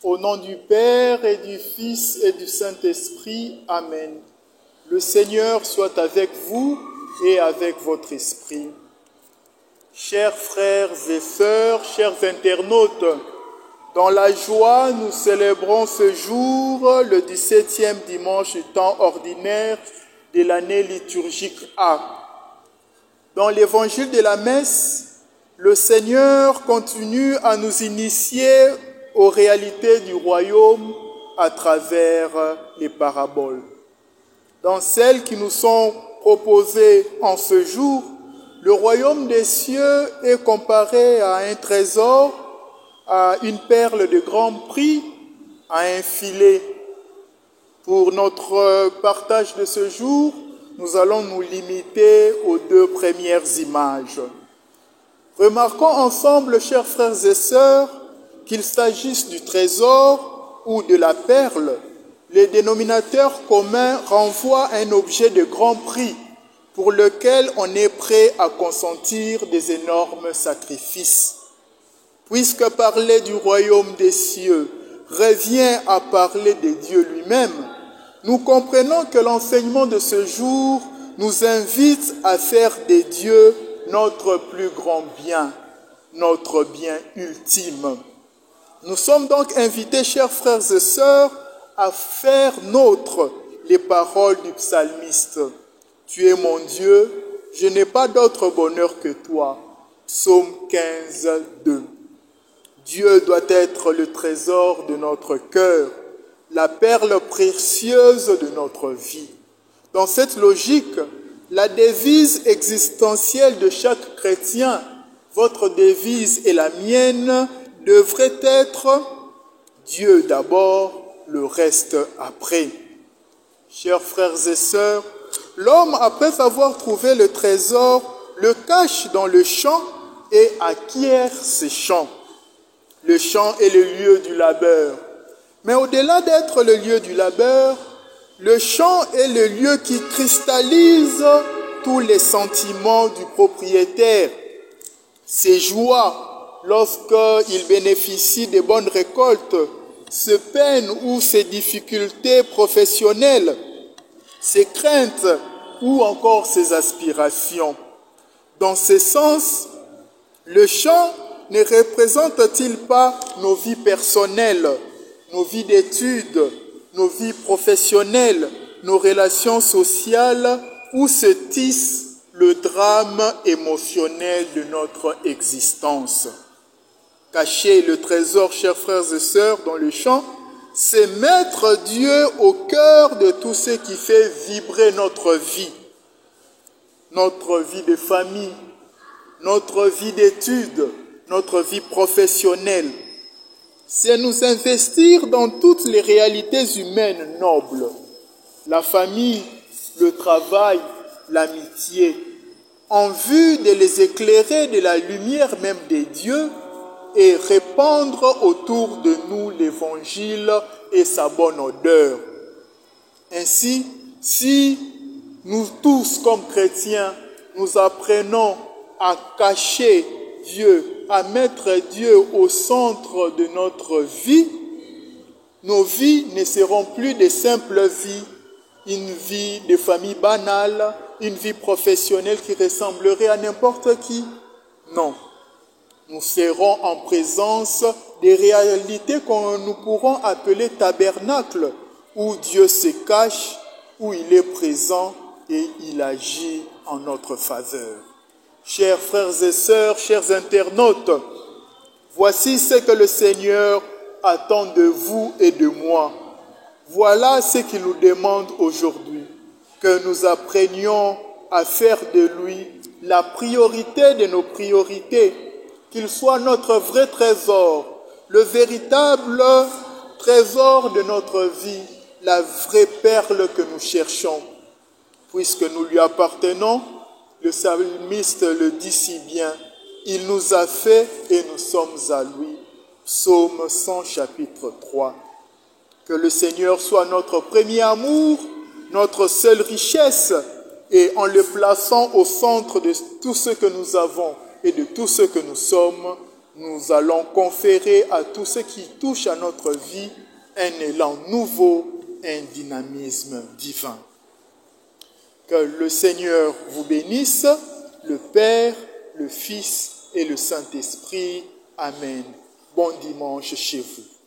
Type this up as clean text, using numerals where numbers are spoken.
Au nom du Père et du Fils et du Saint-Esprit. Amen. Le Seigneur soit avec vous et avec votre esprit. Chers frères et sœurs, chers internautes, dans la joie, nous célébrons ce jour, le 17e dimanche du temps ordinaire de l'année liturgique A. Dans l'évangile de la messe, le Seigneur continue à nous initier aux réalités du royaume à travers les paraboles. Dans celles qui nous sont proposées en ce jour, le royaume des cieux est comparé à un trésor, à une perle de grand prix, à un filet. Pour notre partage de ce jour, nous allons nous limiter aux deux premières images. Remarquons ensemble, chers frères et sœurs, qu'il s'agisse du trésor ou de la perle, les dénominateurs communs renvoient à un objet de grand prix pour lequel on est prêt à consentir des énormes sacrifices. Puisque parler du royaume des cieux revient à parler de Dieu lui-même, nous comprenons que l'enseignement de ce jour nous invite à faire de Dieu notre plus grand bien, notre bien ultime. Nous sommes donc invités, chers frères et sœurs, à faire nôtres les paroles du psalmiste. Tu es mon Dieu, je n'ai pas d'autre bonheur que toi. Psaume 15, 2. Dieu doit être le trésor de notre cœur, la perle précieuse de notre vie. Dans cette logique, la devise existentielle de chaque chrétien, votre devise et la mienne, devrait être Dieu d'abord, le reste après. Chers frères et sœurs, l'homme, après avoir trouvé le trésor, le cache dans le champ et acquiert ses champs. Le champ est le lieu du labeur. Mais au-delà d'être le lieu du labeur, le champ est le lieu qui cristallise tous les sentiments du propriétaire. Ses joies, lorsqu'il bénéficie de bonnes récoltes, ses peines ou ses difficultés professionnelles, ses craintes ou encore ses aspirations. Dans ce sens, le champ ne représente-t-il pas nos vies personnelles, nos vies d'études, nos vies professionnelles, nos relations sociales, où se tisse le drame émotionnel de notre existence? Cacher le trésor, chers frères et sœurs, dans le champ, c'est mettre Dieu au cœur de tout ce qui fait vibrer notre vie de famille, notre vie d'études, notre vie professionnelle. C'est nous investir dans toutes les réalités humaines nobles, la famille, le travail, l'amitié, en vue de les éclairer de la lumière même des dieux et répandre autour de nous l'évangile et sa bonne odeur. Ainsi, si nous tous, comme chrétiens, nous apprenons à cacher Dieu, à mettre Dieu au centre de notre vie, nos vies ne seront plus de simples vies, une vie de famille banale, une vie professionnelle qui ressemblerait à n'importe qui. Non. Nous serons en présence des réalités que nous pourrons appeler tabernacle, où Dieu se cache, où il est présent et il agit en notre faveur. Chers frères et sœurs, chers internautes, voici ce que le Seigneur attend de vous et de moi. Voilà ce qu'il nous demande aujourd'hui, que nous apprenions à faire de lui la priorité de nos priorités, qu'il soit notre vrai trésor, le véritable trésor de notre vie, la vraie perle que nous cherchons. Puisque nous lui appartenons, le psalmiste le dit si bien, il nous a fait et nous sommes à lui. Psaume 100, chapitre 3. Que le Seigneur soit notre premier amour, notre seule richesse, et en le plaçant au centre de tout ce que nous avons et de tout ce que nous sommes, nous allons conférer à tout ce qui touche à notre vie un élan nouveau, un dynamisme divin. Que le Seigneur vous bénisse, le Père, le Fils et le Saint-Esprit. Amen. Bon dimanche chez vous.